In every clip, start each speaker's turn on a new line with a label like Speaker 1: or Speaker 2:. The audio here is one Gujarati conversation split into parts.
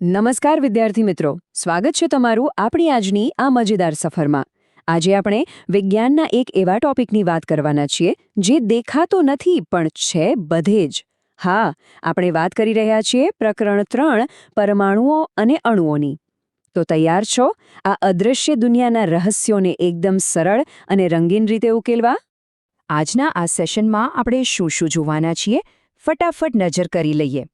Speaker 1: નમસ્કાર વિદ્યાર્થી મિત્રો, સ્વાગત છે તમારું આપણી આજની આ મજેદાર સફરમાં. આજે આપણે વિજ્ઞાનના એક એવા ટોપિકની વાત કરવાના છીએ જે દેખાતો નથી પણ છે બધે જ. હા, આપણે વાત કરી રહ્યા છીએ પ્રકરણ 3 પરમાણુઓ અને અણુઓની. તો તૈયાર છો આ અદૃશ્ય દુનિયાના રહસ્યોને એકદમ સરળ અને રંગીન રીતે ઉકેલવા? આજના આ સેશનમાં આપણે શું શું જોવાના છીએ, ફટાફટ નજર કરી લઈએ.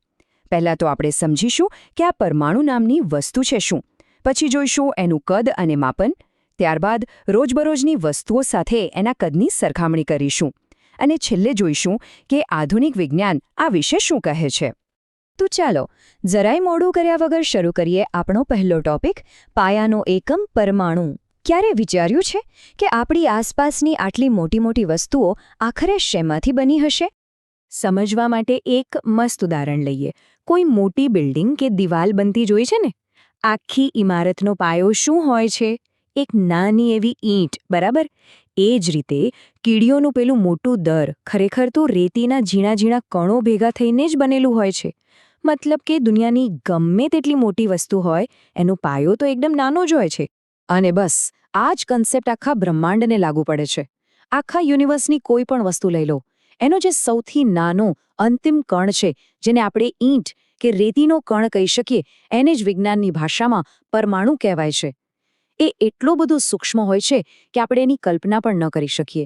Speaker 1: પહેલાં તો આપણે સમજીશું કે આ પરમાણુ નામની વસ્તુ છે શું, પછી જોઈશું એનું કદ અને માપન, ત્યારબાદ રોજબરોજની વસ્તુઓ સાથે એના કદની સરખામણી કરીશું, અને છેલ્લે જોઈશું કે આધુનિક વિજ્ઞાન આ વિશે શું કહે છે. તો ચાલો જરાય મોડું કર્યા વગર શરૂ કરીએ આપણો પહેલો ટોપિક, પાયાનો એકમ પરમાણુ. ક્યારે વિચાર્યું છે કે આપણી આસપાસની આટલી મોટી મોટી વસ્તુઓ આખરે શેમાંથી બની હશે? સમજવા માટે એક મસ્ત ઉદાહરણ લઈએ. કોઈ મોટી બિલ્ડિંગ કે દિવાલ બનતી જોઈ છે ને? આખી ઇમારતનો પાયો શું હોય છે? એક નાની એવી ઈંટ, બરાબર? એ જ રીતે કીડીઓનું પેલું મોટું દર ખરેખર તો રેતીના ઝીણા ઝીણા કણો ભેગા થઈને જ બનેલું હોય છે. મતલબ કે દુનિયાની ગમે તેટલી મોટી વસ્તુ હોય એનો પાયો તો એકદમ નાનો જ હોય છે. અને બસ આ જ કન્સેપ્ટ આખા બ્રહ્માંડને લાગુ પડે છે. આખા યુનિવર્સની કોઈ પણ વસ્તુ લઈ લો, એનો જે સૌથી નાનો અંતિમ કણ છે, જેને આપણે ઈંટ કે રેતીનો કણ કહી શકીએ, એને જ વિજ્ઞાનની ભાષામાં પરમાણુ કહેવાય છે. એ એટલો બધો સૂક્ષ્મ હોય છે કે આપણે એની કલ્પના પણ ન કરી શકીએ.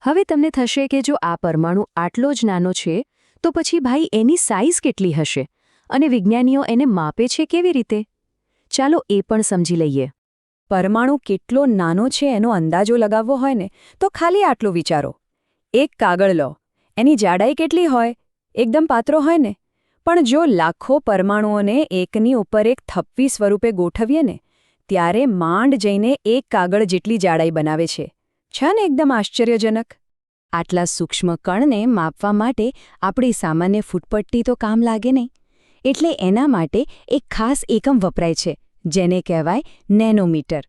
Speaker 1: હવે તમને થશે કે જો આ પરમાણુ આટલો જ નાનો છે તો પછી ભાઈ એની સાઇઝ કેટલી હશે, અને વિજ્ઞાનીઓ એને માપે છે કેવી રીતે? ચાલો એ પણ સમજી લઈએ. પરમાણુ કેટલો નાનો છે એનો અંદાજો લગાવવો હોય ને તો ખાલી આટલું વિચારો. એક કાગળ લો, એની જાડાઈ કેટલી હોય? એકદમ પાતળો હોય ને? પણ જો લાખો પરમાણુઓને એકની ઉપર એક થપ્પી સ્વરૂપે ગોઠવીએ ને, ત્યારે માંડ જઈને એક કાગળ જેટલી જાડાઈ બનાવે છે. છે ને એકદમ આશ્ચર્યજનક? આટલા સૂક્ષ્મ કણને માપવા માટે આપણી સામાન્ય ફૂટપટ્ટી તો કામ લાગે નહીં. એટલે એના માટે એક ખાસ એકમ વપરાય છે, જેને કહેવાય નેનોમીટર.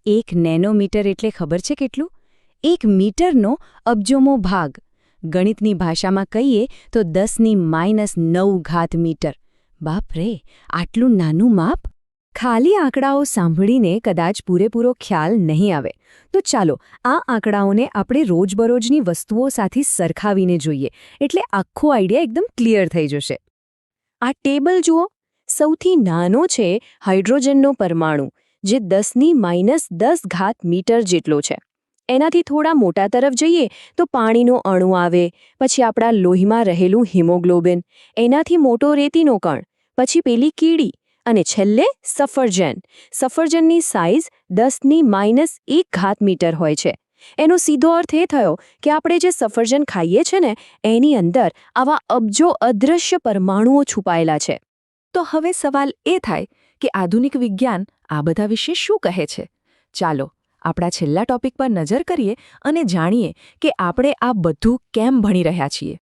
Speaker 1: એક નેનોમીટર એટલે ખબર છે કેટલું? 1 મીટરનો અબજોમો ભાગ. ગણિતની ભાષામાં કહીએ તો 10⁻⁹ મીટર. બાપ રે, આટલું નાનું માપ! ખાલી આંકડાઓ સાંભળીને કદાચ પૂરેપૂરો ખ્યાલ નહીં આવે. તો ચાલો આ આંકડાઓને આપણે રોજબરોજની વસ્તુઓ સાથે સરખાવીને જોઈએ, એટલે આખો આઈડિયા એકદમ ક્લિયર થઈ જશે. આ ટેબલ જુઓ. સૌથી નાનો છે હાઇડ્રોજનનો પરમાણુ, જે 10⁻⁻ મીટર જેટલો છે. એનાથી થોડા મોટા તરફ જઈએ તો પાણીનો અણુ આવે, પછી આપણા લોહીમાં રહેલું હિમોગ્લોબિન, એનાથી મોટો રેતીનો કણ, પછી પેલી કીડી, અને છેલ્લે સફરજન. સફરજનની સાઇઝ 10⁻⁰ મીટર હોય છે. એનો સીધો અર્થ એ થયો કે આપણે જે સફરજન ખાઈએ છીએ ને, એની અંદર આવા અબજો અદૃશ્ય પરમાણુઓ છુપાયેલા છે. તો હવે સવાલ એ થાય કે આધુનિક વિજ્ઞાન આ બધા વિશે શું કહે છે? ચાલો આપણા છેલ્લા ટોપિક પર નજર કરીએ અને જાણીએ કે આપણે આ બધું કેમ ભણી રહ્યા છીએ.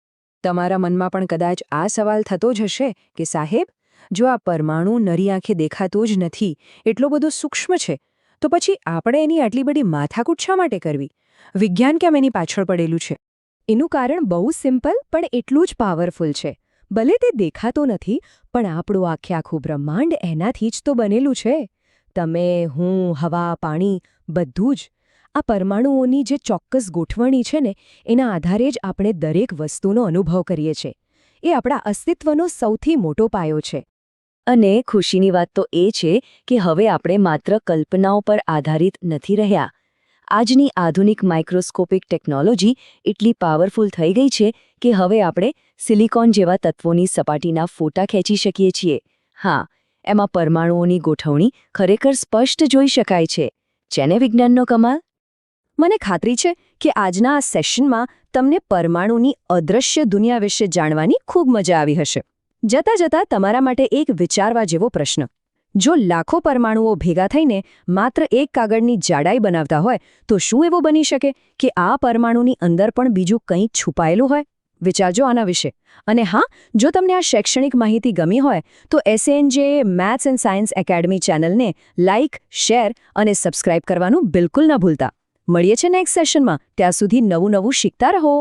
Speaker 1: તમારા મનમાં પણ કદાચ આ સવાલ થતો જ હશે કે સાહેબ, જો આ પરમાણુ નરી આંખે દેખાતો જ નથી, એટલો બધો સૂક્ષ્મ છે, તો પછી આપણે એની આટલી બધી માથાકૂટ શા માટે કરવી? વિજ્ઞાન કેમ એની પાછળ પડેલું છે? એનું કારણ બહુ સિમ્પલ પણ એટલું જ પાવરફુલ છે. ભલે તે દેખાતો નથી, પણ આપણું આખું બ્રહ્માંડ એનાથી જ તો બનેલું છે. તમે, હું, હવા, પાણી, બધું જ. આ પરમાણુઓની જે ચોક્કસ ગોઠવણી છે ને, એના આધારે જ આપણે દરેક વસ્તુનો અનુભવ કરીએ છીએ. એ આપણા અસ્તિત્વનો સૌથી મોટો પાયો છે. અને ખુશીની વાત તો એ છે કે હવે આપણે માત્ર કલ્પનાઓ પર આધારિત નથી રહ્યા. આજની આધુનિક માઇક્રોસ્કોપિક ટેકનોલોજી એટલી પાવરફુલ થઈ ગઈ છે કે હવે આપણે સિલિકોન જેવા તત્વોની સપાટીના ફોટા ખેંચી શકીએ છીએ. હા, એમાં પરમાણુઓની ગોઠવણી ખરેખર સ્પષ્ટ જોઈ શકાય છે. છે ને વિજ્ઞાનનો કમાલ? મને ખાતરી છે કે આજના આ સેશનમાં તમને પરમાણુની અદૃશ્ય દુનિયા વિશે જાણવાની ખૂબ મજા આવી હશે. જતાં જતાં તમારા માટે એક વિચારવા જેવો પ્રશ્ન. જો લાખો પરમાણુઓ ભેગા થઈને માત્ર એક કાગળની જાડાઈ બનાવતા હોય, તો શું એવું બની શકે કે આ પરમાણુની અંદર પણ બીજું કંઈક છુપાયેલું હોય? વિચારજો આના વિશે. અને હા, જો તમને આ શૈક્ષણિક માહિતી ગમી હોય તો SNJ maths and science academy ચેનલને લાઇક, શેર અને સબસ્ક્રાઇબ કરવાનું બિલકુલ ન ભૂલતા. મળીએ છે નેક્સ્ટ સેશનમાં. ત્યાં સુધી નવું શીખતા રહો.